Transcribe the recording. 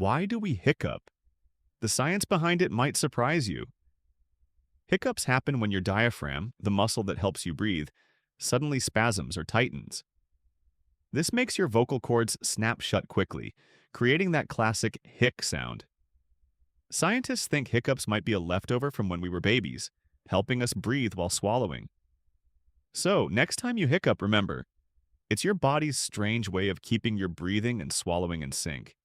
why do we hiccup? The science behind it might surprise you. Hiccups happen when your diaphragm, the muscle that helps you breathe, suddenly spasms or tightens. This makes your vocal cords snap shut quickly, creating that classic hic sound. Scientists think hiccups might be a leftover from when we were babies, helping us breathe while swallowing. So, next time you hiccup, remember, it's your body's strange way of keeping your breathing and swallowing in sync.